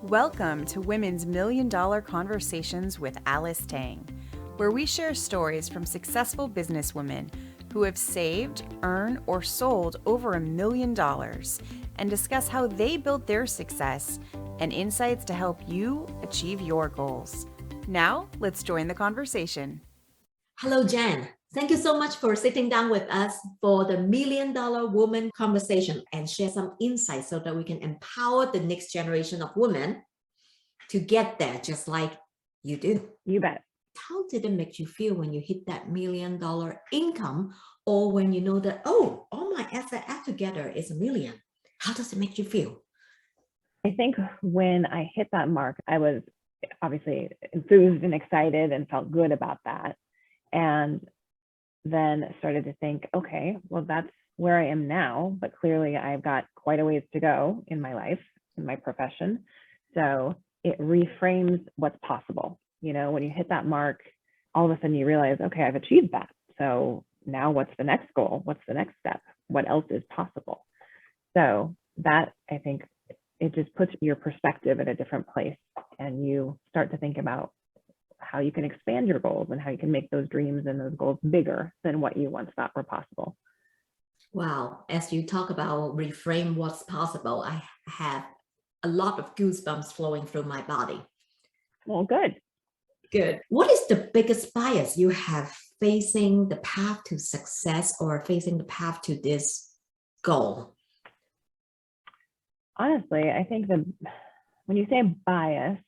Welcome to Women's Million Dollar Conversations with Alice Tang, where we share stories from successful businesswomen who have saved, earned, or sold over $1 million and discuss how they built their success and insights to help you achieve your goals. Now, let's join the conversation. Hello, Jen. Thank you so much for sitting down with us for the Million Dollar Woman conversation and share some insights so that we can empower the next generation of women to get there, just like you do. You bet. How did it make you feel when you hit that $1 million income, or when you know that, oh, all my assets add together is $1 million? How does it make you feel? I think when I hit that mark, I was obviously enthused and excited and felt good about that. And then started to think, okay, well, that's where I am now, but clearly I've got quite a ways to go in my life, in my profession. So it reframes what's possible. You know, when you hit that mark, all of a sudden you realize, okay, I've achieved that. So now what's the next goal? What's the next step? What else is possible? So that, I think, it just puts your perspective at a different place, and you start to think about how you can expand your goals and how you can make those dreams and those goals bigger than what you once thought were possible. Wow. As you talk about reframe what's possible, I have a lot of goosebumps flowing through my body. Well, good. Good. What is the biggest bias you have facing the path to success or facing the path to this goal? Honestly, I think that when you say bias,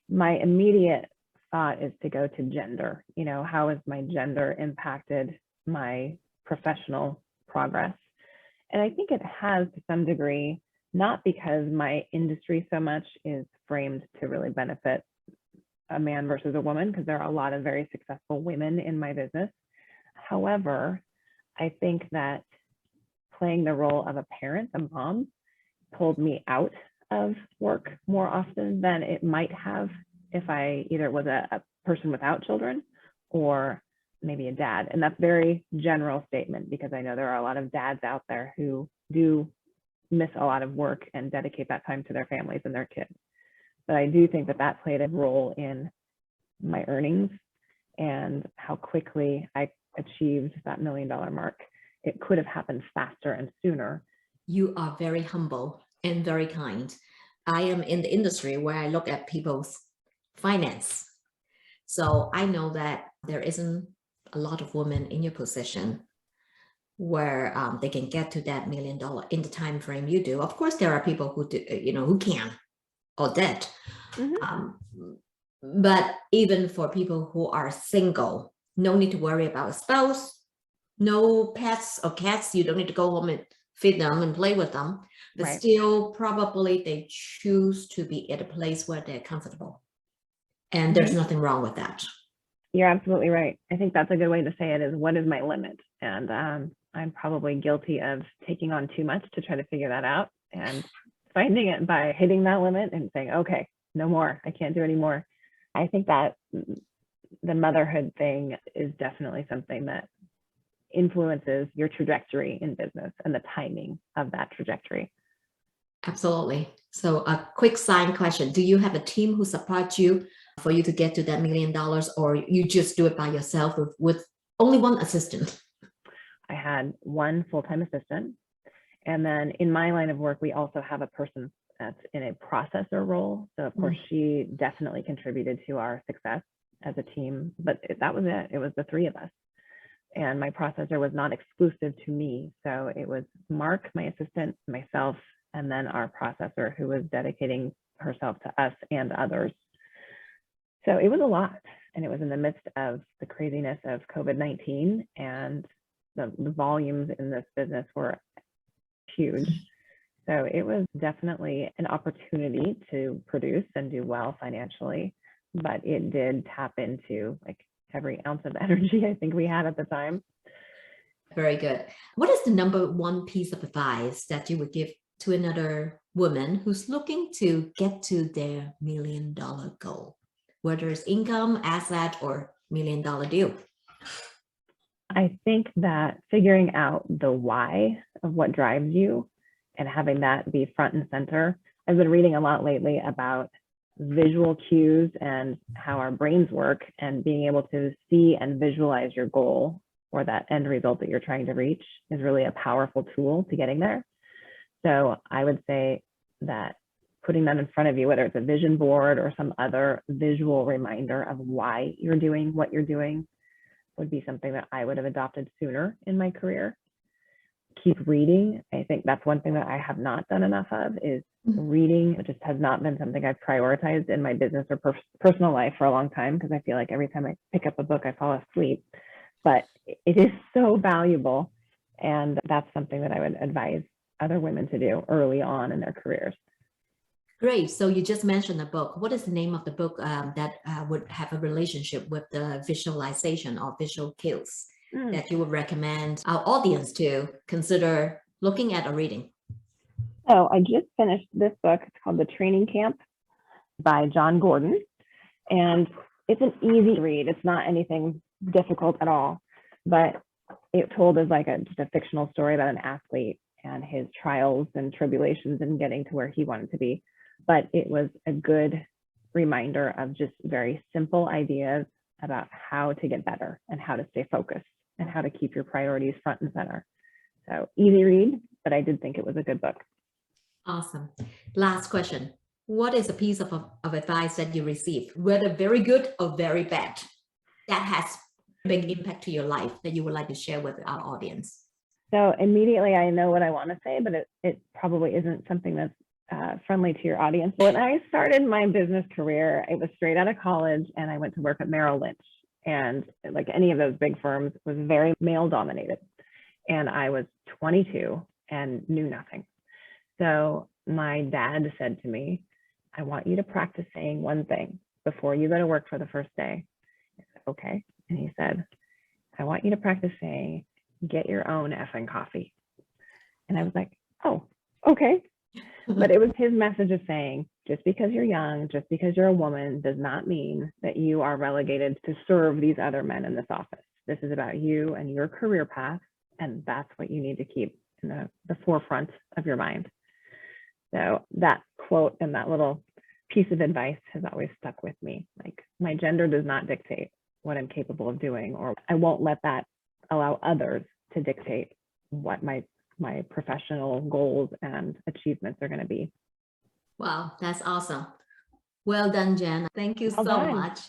my immediate thought is to go to gender. You know, how has my gender impacted my professional progress? And I think it has to some degree, not because my industry so much is framed to really benefit a man versus a woman, because there are a lot of very successful women in my business. However, I think that playing the role of a parent, a mom, pulled me out of work more often than it might have if I either was a person without children or maybe a dad. And that's a very general statement, because I know there are a lot of dads out there who do miss a lot of work and dedicate that time to their families and their kids. But I do think that that played a role in my earnings and how quickly I achieved that $1 million mark. It could have happened faster and sooner. You are very humble and very kind. I am in the industry where I look at people's finance. So I know that there isn't a lot of women in your position where they can get to that $1 million in the time frame you do. Of course, there are people who do, who can or did. But even for people who are single, no need to worry about a spouse, no pets or cats. You don't need to go home and feed them and play with them. But Right. still, probably they choose to be at a place where they're comfortable. And there's nothing wrong with that. You're absolutely right. I think that's a good way to say it, is what is my limit? And I'm probably guilty of taking on too much to try to figure that out, and finding it by hitting that limit and saying, okay, no more, I can't do any more. I think that the motherhood thing is definitely something that influences your trajectory in business and the timing of that trajectory. Absolutely. So a quick side question. Do you have a team who supports you for you to get to that $1 million, or you just do it by yourself with only one assistant? I had one full-time assistant. And then in my line of work, we also have a person that's in a processor role. So of course, she definitely contributed to our success as a team, but that was it. It was the three of us. And my processor was not exclusive to me. So it was Mark, my assistant, myself, and then our processor, who was dedicating herself to us and others. So it was a lot. And it was in the midst of the craziness of COVID-19, and the volumes in this business were huge. So it was definitely an opportunity to produce and do well financially, but it did tap into like every ounce of energy I think we had at the time. Very good. What is the number one piece of advice that you would give to another woman who's looking to get to their $1 million goal, whether it's income, asset, or $1 million deal? I think that figuring out the why of what drives you and having that be front and center. I've been reading a lot lately about visual cues and how our brains work, and being able to see and visualize your goal or that end result that you're trying to reach is really a powerful tool to getting there. So I would say that putting that in front of you, whether it's a vision board or some other visual reminder of why you're doing what you're doing, would be something that I would have adopted sooner in my career. Keep reading. I think that's one thing that I have not done enough of, is reading. It just has not been something I've prioritized in my business or personal life for a long time, because I feel like every time I pick up a book, I fall asleep. But it is so valuable. And that's something that I would advise other women to do early on in their careers. Great. So you just mentioned a book. What is the name of the book that would have a relationship with the visualization or visual cues that you would recommend our audience to consider looking at or reading? So I just finished this book. It's called The Training Camp by John Gordon. And it's an easy read. It's not anything difficult at all, but it told as like just a fictional story about an athlete and his trials and tribulations in getting to where he wanted to be. But it was a good reminder of just very simple ideas about how to get better and how to stay focused and how to keep your priorities front and center. So easy read, but I did think it was a good book. Awesome. Last question. What is a piece of advice that you received, whether very good or very bad, that has a big impact to your life that you would like to share with our audience? So immediately I know what I want to say, but it probably isn't something that's friendly to your audience. When I started my business career, it was straight out of college, and I went to work at Merrill Lynch. And like any of those big firms, was very male dominated. And I was 22 and knew nothing. So my dad said to me, I want you to practice saying one thing before you go to work for the first day. I said, okay. And he said, I want you to practice saying, get your own effing coffee. And I was like, oh, okay. But it was his message of saying, just because you're young, just because you're a woman, does not mean that you are relegated to serve these other men in this office. This is about you and your career path, and that's what you need to keep in the forefront of your mind. So that quote and that little piece of advice has always stuck with me. Like, my gender does not dictate what I'm capable of doing, or I won't let that allow others to dictate what my professional goals and achievements are going to be. Wow, that's awesome. Well done, Jen. Thank you so much.